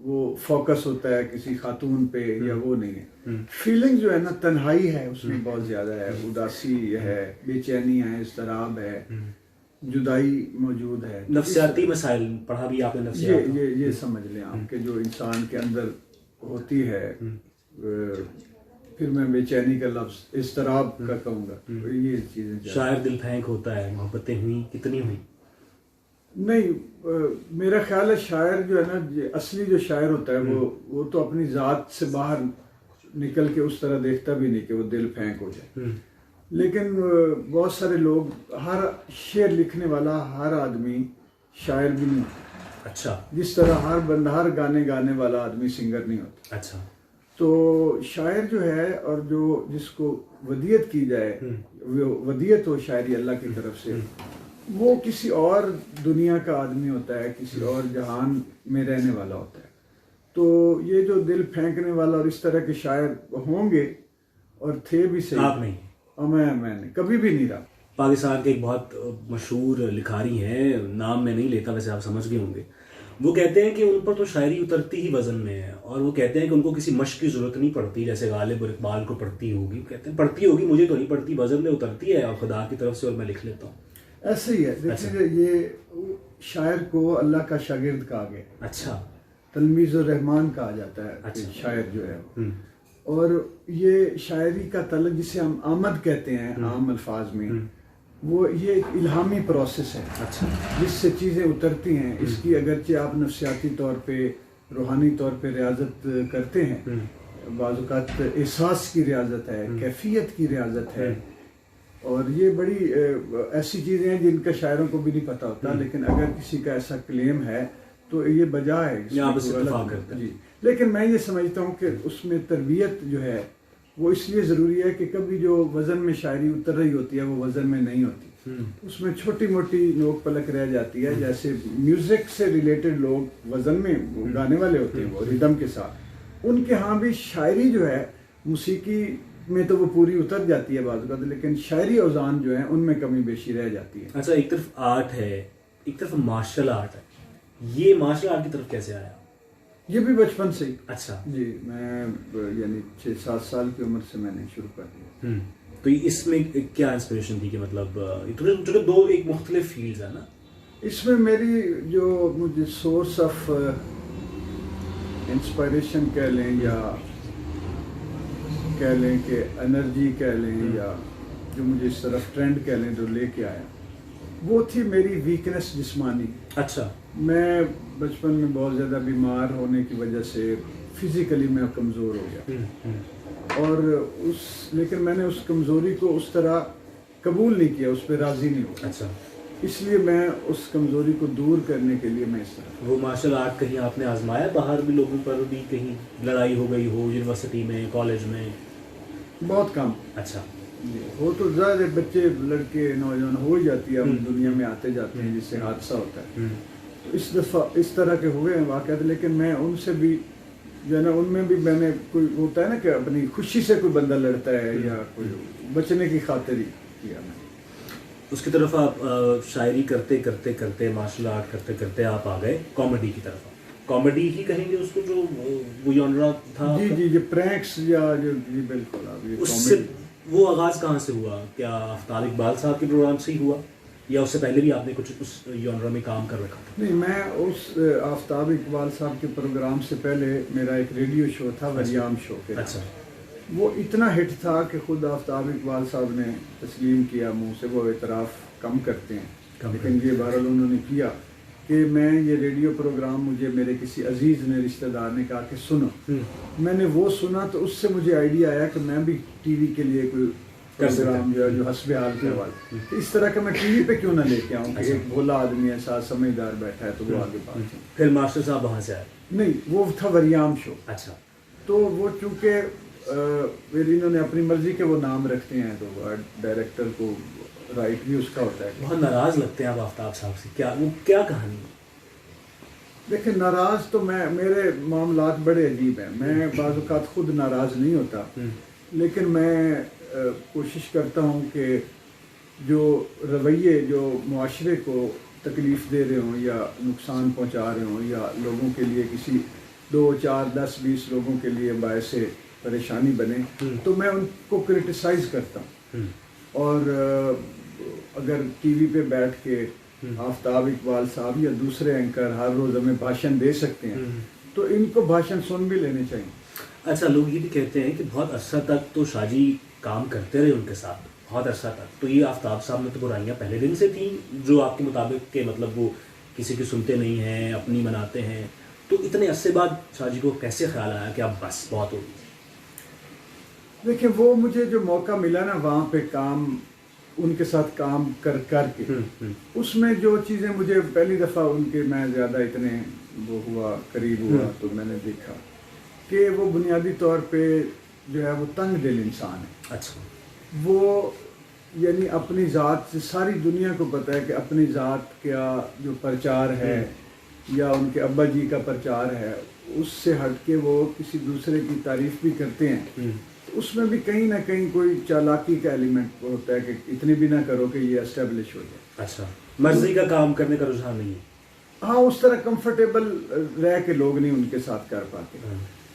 وہ فوکس ہوتا ہے کسی خاتون پہ یا وہ نہیں ہے. فیلنگ جو ہے نا تنہائی ہے اس میں بہت زیادہ ہے, اداسی ہے, بے چینی ہے, اضطراب ہے, جدائی موجود ہے. نفسیاتی مسائل پڑھا بھی آپ نے نفسیات؟ یہ سمجھ لیں آپ کہ جو انسان کے اندر ہوتی ہے, پھر میں بے چینی کا لفظ اضطراب کا کہوں گا, یہ چیزیں. شاعر دل پھینک ہوتا ہے, محبتیں ہوئیں, کتنی ہوئیں؟ نہیں, میرا خیال ہے شاعر جو ہے نا, اصلی جو شاعر ہوتا ہے وہ تو اپنی ذات سے باہر نکل کے اس طرح دیکھتا بھی نہیں کہ وہ دل پھینک ہو جائے. لیکن بہت سارے لوگ, ہر شعر لکھنے والا ہر آدمی شاعر بھی نہیں ہوتا. اچھا. جس طرح ہر گانے گانے والا آدمی سنگر نہیں ہوتا. اچھا. تو شاعر جو ہے, اور جو جس کو ودیت کی جائے, وہ ودیت ہو شاعری اللہ کی طرف سے, وہ کسی اور دنیا کا آدمی ہوتا ہے, کسی اور جہان میں رہنے والا ہوتا ہے. تو یہ جو دل پھینکنے والا اور اس طرح کے شاعر ہوں گے, اور تھے بھی صحیح. آپ نہیں؟ اور میں نے کبھی بھی نہیں رہا. پاکستان کے ایک بہت مشہور لکھاری ہیں, نام میں نہیں لیتا, ویسے آپ سمجھ گئے ہوں گے. وہ کہتے ہیں کہ ان پر تو شاعری اترتی ہی وزن میں ہے, اور وہ کہتے ہیں کہ ان کو کسی مشق کی ضرورت نہیں پڑتی, جیسے غالب اور اقبال کو پڑتی ہوگی. کہتے ہیں پڑتی ہوگی, مجھے تو نہیں پڑتی, وزن میں اترتی ہے اور خدا کی طرف سے, اور میں لکھ لیتا ہوں. ایسے ہی ہے. دیکھیے, یہ شاعر کو اللہ کا شاگرد کہا گیا. اچھا. تلمیذ الرحمان کہا جاتا ہے شاعر جو ہے. اور یہ شاعری کا تعلق جسے ہم آمد کہتے ہیں عام الفاظ میں, وہ یہ ایک الہامی پروسیس ہے. اچھا. جس سے چیزیں اترتی ہیں. اس کی اگرچہ آپ نفسیاتی طور پہ, روحانی طور پہ ریاضت کرتے ہیں, بعض اوقات احساس کی ریاضت ہے, کیفیت کی ریاضت ہے, اور یہ بڑی ایسی چیزیں ہیں جن کا شاعروں کو بھی نہیں پتہ ہوتا. لیکن اگر کسی کا ایسا کلیم ہے تو یہ بجا ہے. جی. لیکن میں یہ سمجھتا ہوں کہ اس میں تربیت جو ہے وہ اس لیے ضروری ہے کہ کبھی جو وزن میں شاعری اتر رہی ہوتی ہے وہ وزن میں نہیں ہوتی. اس میں چھوٹی موٹی نوک پلک رہ جاتی ہے. جیسے میوزک سے ریلیٹڈ لوگ وزن میں گانے والے ہوتے ہیں, وہ ریدم کے ساتھ, ان کے ہاں بھی شاعری جو ہے موسیقی میں تو وہ پوری اتر جاتی ہے بعض اوقات, لیکن شاعری اوزان جو ہیں ان میں کمی بیشی رہ جاتی ہے. اچھا, ایک طرف آرٹ ہے, ایک طرف مارشل آرٹ ہے. یہ مارشل آرٹ کی طرف کیسے آیا؟ یہ بھی بچپن سے ہی. اچھا. جی, میں یعنی 6-7 سال کی عمر سے میں نے شروع کر دیا. تو اس میں کیا انسپریشن تھی کہ مطلب چونکہ دو ایک مختلف فیلڈز ہیں نا, اس میں میری جو مجھے سورس آف انسپائریشن کہہ لیں, یا کہہ لیں کہ انرجی کہہ لیں, یا جو مجھے اس طرف ٹرینڈ کہہ لیں جو لے کے آیا, وہ تھی میری ویکنس جسمانی. اچھا. میں بچپن میں بہت زیادہ بیمار ہونے کی وجہ سے فزیکلی میں کمزور ہو گیا, اور لیکن میں نے اس کمزوری کو اس طرح قبول نہیں کیا, اس پہ راضی نہیں ہوا. اچھا. اس لیے میں اس کمزوری کو دور کرنے کے لیے میں اس طرح. وہ مارشل آرٹ کہیں آپ نے آزمایا باہر بھی, لوگوں پر بھی کہیں لڑائی ہو گئی ہو یونیورسٹی میں, کالج میں؟ بہت کم. اچھا. وہ تو زیادہ بچے لڑکے نوجوان ہو جاتی ہے, دنیا میں آتے جاتے ہیں, جس سے حادثہ ہوتا ہے. تو اس دفعہ اس طرح کے ہوئے ہیں واقعات, لیکن میں ان سے بھی جو ہے نا, ان میں بھی میں نے کوئی ہوتا ہے نا کہ اپنی خوشی سے کوئی بندہ لڑتا ہے یا کوئی بچنے کی خاطر ہی کیا. میں اس کی طرف آپ شاعری کرتے کرتے کرتے, مارشل آرٹ کرتے کرتے آپ آ گئے کامیڈی کی طرف. کامیڈی ہی کہیں گے اس کو, جو وہ جانرا تھا. جی, جو پرینکس یا جو, جی بالکل. اس سے وہ آغاز کہاں سے ہوا؟ کیا آفتاب اقبال صاحب کے پروگرام سے ہی ہوا, یا اس سے پہلے بھی آپ نے کچھ اس جانرا میں کام کر رکھا تھا؟ نہیں, میں اس آفتاب اقبال صاحب کے پروگرام سے پہلے میرا ایک ریڈیو شو تھا, وریام شو کے. اچھا. وہ اتنا ہٹ تھا کہ خود آفتاب اقبال صاحب نے تسلیم کیا, منہ سے وہ اعتراف کم کرتے ہیں, لیکن یہ بہرحال انہوں نے کیا کہ میں یہ ریڈیو پروگرام, مجھے میرے کسی عزیز نے, رشتہ دار نے کہا کہ سنو. میں نے وہ سنا تو اس سے مجھے آئیڈیا آیا کہ میں بھی ٹی وی کے لیے کوئی پروگرام جو حسب حال کے حوالے, اس طرح کا میں ٹی وی پہ کیوں نہ لے کے آؤں کہ ایک بھولا آدمی ہے, ساتھ سمجھدار بیٹھا ہے, تو وہ آگے بات. پھر ماسٹر صاحب وہاں سے آئے؟ نہیں, وہ تھا وریام شو. اچھا. تو وہ چونکہ انہوں نے اپنی مرضی کے وہ نام رکھتے ہیں, تو ڈائریکٹر کو رائٹ بھی اس کا ہوتا ہے. بہت ناراض لگتے ہیں آپ آفتاب صاحب سے, کیا کہانی؟ دیکھیں, ناراض تو میرے معاملات بڑے عجیب ہیں. میں بعض اوقات خود ناراض نہیں ہوتا, لیکن میں کوشش کرتا ہوں کہ جو رویے جو معاشرے کو تکلیف دے رہے ہوں یا نقصان پہنچا رہے ہوں یا لوگوں کے لیے کسی 2 4 10 20 لوگوں کے لیے باعث پریشانی بنے تو میں ان کو کرٹیسائز کرتا ہوں. اور اگر ٹی وی پہ بیٹھ کے آفتاب اقبال صاحب یا دوسرے اینکر ہر روز ہمیں بھاشن دے سکتے ہیں تو ان کو بھاشن سن بھی لینے چاہیے. اچھا، لوگ یہ بھی کہتے ہیں کہ بہت عرصہ تک تو شاہ جی کام کرتے رہے ان کے ساتھ، بہت عرصہ تک. تو یہ آفتاب صاحب میں تو برائیاں پہلے دن سے تھیں جو آپ کے مطابق کہ مطلب وہ کسی کی سنتے نہیں ہیں، اپنی مناتے ہیں. تو اتنے عرصے بعد شاہ جی کو کیسے خیال آیا کہ اب بس بہت ہوگی؟ دیکھیں، وہ مجھے جو موقع ملا نا وہاں پہ کام ان کے ساتھ کام کر کے اس میں جو چیزیں مجھے پہلی دفعہ ان کے میں زیادہ اتنے وہ ہوا قریب ہوا تو میں نے دیکھا کہ وہ بنیادی طور پہ جو ہے وہ تنگ دل انسان ہے. اچھا. وہ یعنی اپنی ذات سے ساری دنیا کو پتہ ہے کہ اپنی ذات کیا جو پرچار ہے یا ان کے ابا جی کا پرچار ہے اس سے ہٹ کے وہ کسی دوسرے کی تعریف بھی کرتے ہیں. اس میں بھی کہیں نہ کہیں کوئی چالاکی کا ایلیمنٹ ہوتا ہے کہ اتنی بھی نہ کرو کہ یہ اسٹیبلش ہو جائے. اچھا، مرضی کا کام کرنے کا رجحان نہیں ہے. ہاں، اس طرح کمفرٹیبل رہ کے لوگ نہیں ان کے ساتھ کر پاتے.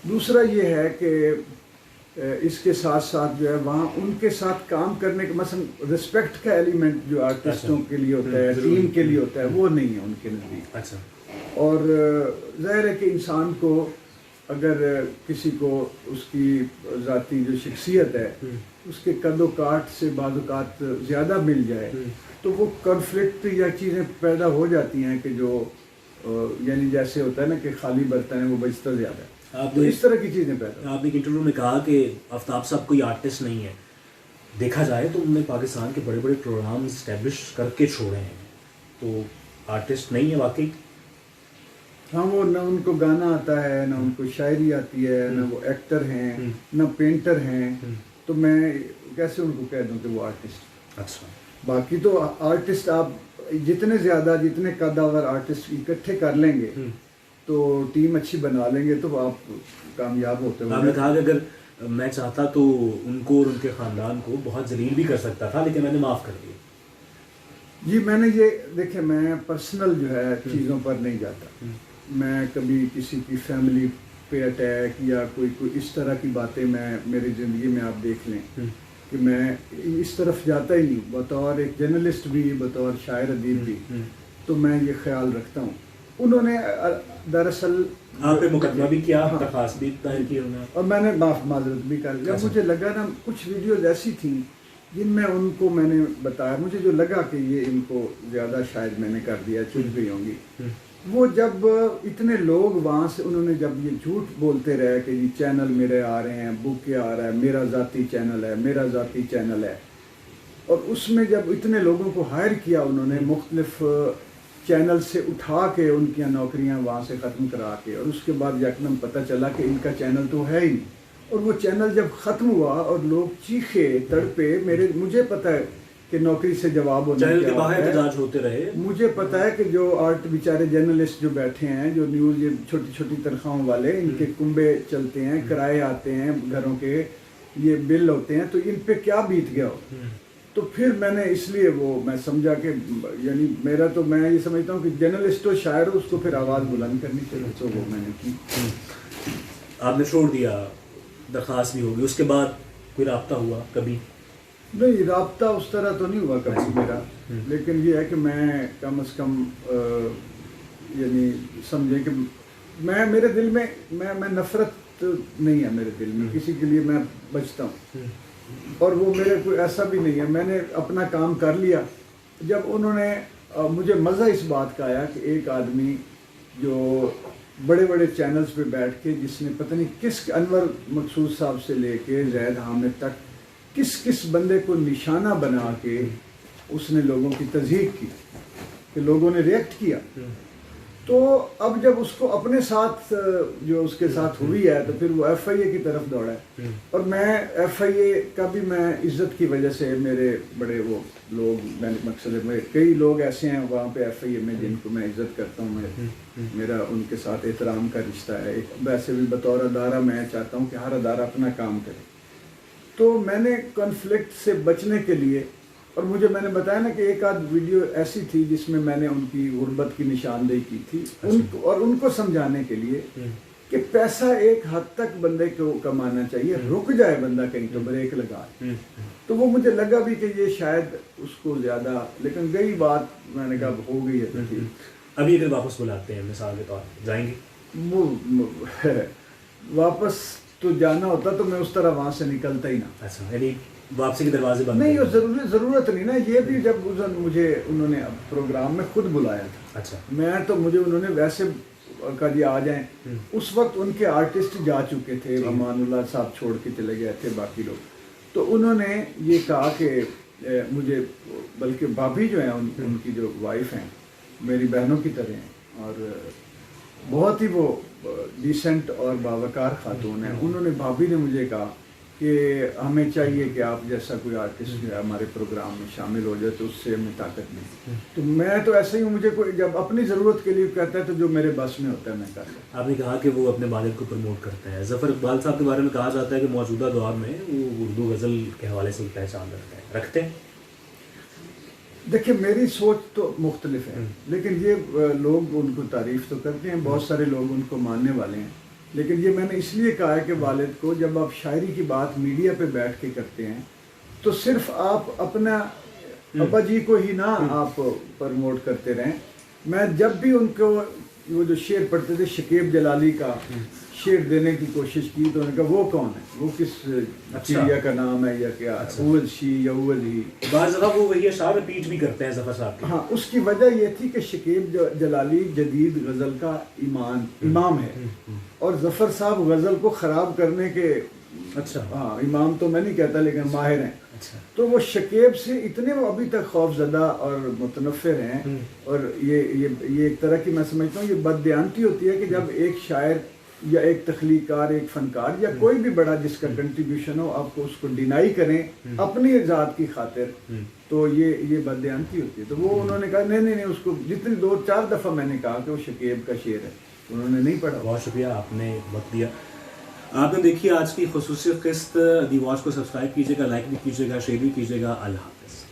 دوسرا یہ ہے کہ اس کے ساتھ ساتھ جو ہے وہاں ان کے ساتھ کام کرنے کا مثلا رسپیکٹ کا ایلیمنٹ جو آرٹسٹوں کے لیے ہوتا ہے، ٹیم کے لیے ہوتا ہے، وہ نہیں ہے ان کے نزدیک. اچھا. اور ظاہر ہے کہ انسان کو اگر کسی کو اس کی ذاتی جو شخصیت ہے اس کے قد و کاٹ سے بعض اوقات زیادہ مل جائے تو وہ کنفلکٹ یا چیزیں پیدا ہو جاتی ہیں کہ جو یعنی جیسے ہوتا ہے نا کہ خالی برتن ہے وہ بچتا زیادہ ہے. تو اس طرح کی چیزیں پیدا. آپ نے ایک انٹرویو میں کہا کہ آفتاب صاحب کوئی آرٹسٹ نہیں ہے. دیکھا جائے تو انہوں نے پاکستان کے بڑے بڑے پروگرام اسٹیبلش کر کے چھوڑے ہیں، تو آرٹسٹ نہیں ہے واقعی. ہاں، وہ نہ ان کو گانا آتا ہے، نہ ان کو شاعری آتی ہے، نہ وہ ایکٹر ہیں، نہ پینٹر ہیں. تو میں کیسے ان کو کہہ دوں کہ وہ آرٹسٹ. اچھا. باقی تو آرٹسٹ آپ جتنے زیادہ جتنے قداور آرٹسٹ اکٹھے کر لیں گے تو ٹیم اچھی بنا لیں گے تو آپ کامیاب ہوتے ہیں. آپ نے کہا کہ اگر میں چاہتا تو ان کو اور ان کے خاندان کو بہت ذلیل بھی کر سکتا تھا لیکن میں نے معاف کر دیا. جی، میں نے یہ دیکھیں، میں پرسنل جو ہے چیزوں پر نہیں جاتا. میں کبھی کسی کی فیملی پہ اٹیک یا کوئی اس طرح کی باتیں میں میری زندگی میں آپ دیکھ لیں کہ میں اس طرف جاتا ہی نہیں. بطور ایک جرنلسٹ بھی، بطور شاعر ادیب بھی تو میں یہ خیال رکھتا ہوں. انہوں نے دراصل آپ پہ مقدمہ بھی کیا، درخواست بھی دائر کی انہوں نے، اور میں نے معذرت بھی کر. جب مجھے لگا نا کچھ ویڈیوز ایسی تھیں جن میں ان کو میں نے بتایا، مجھے جو لگا کہ یہ ان کو زیادہ شاید میں نے کر دیا، چپ گئی ہوں گی. وہ جب اتنے لوگ وہاں سے انہوں نے جب یہ جھوٹ بولتے رہے کہ یہ چینل میرے آ رہے ہیں، بوکے آ رہا ہے، میرا ذاتی چینل ہے، میرا ذاتی چینل ہے، اور اس میں جب اتنے لوگوں کو ہائر کیا انہوں نے مختلف چینل سے اٹھا کے ان کی نوکریاں وہاں سے ختم کرا کے، اور اس کے بعد یکدم پتہ چلا کہ ان کا چینل تو ہے ہی نہیں. اور وہ چینل جب ختم ہوا اور لوگ چیخے تڑپے، مجھے پتہ ہے کہ نوکری سے جواب ہونے چینل کے باہر احتجاج ہوتے رہے. مجھے پتہ ہے کہ جو آرٹ بیچارے جرنلسٹ جو بیٹھے ہیں، جو نیوز یہ چھوٹی چھوٹی تنخواہوں والے، ان کے کنبے چلتے ہیں، کرائے آتے ہیں گھروں کے، یہ بل ہوتے ہیں، تو ان پہ کیا بیت گیا ہو. تو پھر میں نے اس لیے میں سمجھا کہ یعنی میرا تو میں یہ سمجھتا ہوں کہ جرنلسٹ و شاعر اس کو پھر آواز بلند کرنی چاہیے. تو وہ میں نے کی. آپ نے چھوڑ دیا، درخواست بھی ہوگی، اس کے بعد کوئی رابطہ ہوا کبھی؟ نہیں، رابطہ اس طرح تو نہیں ہوا کبھی میرا، لیکن یہ ہے کہ میں کم از کم یعنی سمجھیں کہ میرے دل میں میں نفرت نہیں ہے میرے دل میں کسی کے لیے. میں بچتا ہوں اور وہ میرے کوئی ایسا بھی نہیں ہے. میں نے اپنا کام کر لیا. جب انہوں نے مجھے مزہ اس بات کا آیا کہ ایک آدمی جو بڑے بڑے چینلز پہ بیٹھ کے جس نے پتہ نہیں کس انور مقصود صاحب سے لے کے زید حامد تک کس بندے کو نشانہ بنا کے اس نے لوگوں کی تضحیق کی کہ لوگوں نے ریئیکٹ کیا. تو اب جب اس کو اپنے ساتھ جو اس کے ساتھ ہوئی ہے تو پھر وہ ایف آئی اے کی طرف دوڑا ہے. اور میں ایف آئی اے کا بھی میں عزت کی وجہ سے میرے بڑے وہ لوگ مقصد ہے کئی لوگ ایسے ہیں وہاں پہ ایف آئی اے میں جن کو میں عزت کرتا ہوں. میرا ان کے ساتھ احترام کا رشتہ ہے. ویسے بھی بطور ادارہ میں چاہتا ہوں کہ ہر ادارہ اپنا کام کرے. تو میں نے کنفلکٹ سے بچنے کے لیے، اور میں نے بتایا نا کہ ایک آدھ ویڈیو ایسی تھی جس میں میں نے ان کی غربت کی نشاندہی کی تھی اور ان کو سمجھانے کے لیے کہ پیسہ ایک حد تک بندے کو کمانا چاہیے, رک جائے بندہ کہیں تو بریک لگائے. تو وہ مجھے لگا بھی کہ یہ شاید اس کو زیادہ, لیکن گئی بات میں نے کہا ہو گئی ہے. ابھی اگر واپس بلاتے ہیں مثال کے طور پر جائیں گے؟ وہ واپس تو جانا ہوتا تو میں اس طرح وہاں سے نکلتا ہی نہ. اچھا, یعنی واپسی کے دروازے بند نہیں, ضرورت نہیں نا. یہ بھی جب مجھے انہوں نے پروگرام میں خود بلایا تھا. اچھا, میں تو مجھے انہوں نے ویسے کہا جی آ جائیں. اس وقت ان کے آرٹسٹ جا چکے تھے, امان اللہ صاحب چھوڑ کے چلے گئے تھے, باقی لوگ. تو انہوں نے یہ کہا کہ مجھے, بلکہ بھابھی جو ہیں ان کی جو وائف ہیں میری بہنوں کی طرح ہیں اور بہت ہی وہ ڈیسنٹ اور باوقار خاتون ہیں. انہوں نے, بھابھی نے مجھے کہا کہ ہمیں چاہیے کہ آپ جیسا کوئی آرٹسٹ جو ہے ہمارے پروگرام میں شامل ہو جائے تو اس سے ہمیں طاقت ملے. تو میں تو ایسے ہی ہوں, مجھے کوئی جب اپنی ضرورت کے لیے کہتا ہے تو جو میرے بس میں ہوتا ہے میں کر لیتا. آپ نے کہا کہ وہ اپنے والد کو پروموٹ کرتے ہیں. ظفر اقبال صاحب کے بارے میں کہا جاتا ہے کہ موجودہ دور میں وہ اردو غزل کے حوالے سے پہچان رکھتے ہیں. دیکھیں میری سوچ تو مختلف ہے, لیکن یہ لوگ ان کو تعریف تو کرتے ہیں, بہت سارے لوگ ان کو ماننے والے ہیں. لیکن یہ میں نے اس لیے کہا ہے کہ والد کو جب آپ شاعری کی بات میڈیا پہ بیٹھ کے کرتے ہیں تو صرف آپ اپنا ابا جی کو ہی نہ آپ پروموٹ کرتے رہیں. میں جب بھی ان کو وہ جو شعر پڑھتے تھے, شکیب جلالی کا شعر دینے کی کوشش کی تو انہوں نے کہا وہ کون ہے, وہ کس چڑیا کا نام ہے یا کیا, اول شی یا اول ہی. بعض دفعہ وہ وہی اشعار ریپیٹ بھی کرتے ہیں ظفر صاحب کے. ہاں, اس کی وجہ یہ تھی کہ شکیب جلالی جدید غزل کا امام ہے اور ظفر صاحب غزل کو خراب کرنے کے, اچھا ہاں امام تو میں نہیں کہتا لیکن ماہر ہیں. تو وہ شکیب سے اتنے وہ ابھی تک خوف زدہ اور متنفر ہیں. اور یہ ایک طرح کی میں سمجھتا ہوں یہ بددیانتی ہوتی ہے کہ جب ایک شاعر یا ایک تخلیق کار, ایک فنکار یا کوئی بھی بڑا جس کا کنٹریبیوشن ہو, آپ کو اس کو ڈینائی کریں اپنی ذات کی خاطر, تو یہ بددیانتی ہوتی ہے. تو وہ انہوں نے کہا نہیں, اس کو جتنی 2-4 دفعہ میں نے کہا کہ وہ شکیب کا شعر ہے, انہوں نے نہیں پڑھا. بہت شکریہ, آپ نے وقت دیا. آپ نے دیکھی آج کی خصوصی قسط دی واچ کو. سبسکرائب کیجیے گا, لائک بھی کیجیے گا, شیئر بھی کیجیے گا. اللہ حافظ.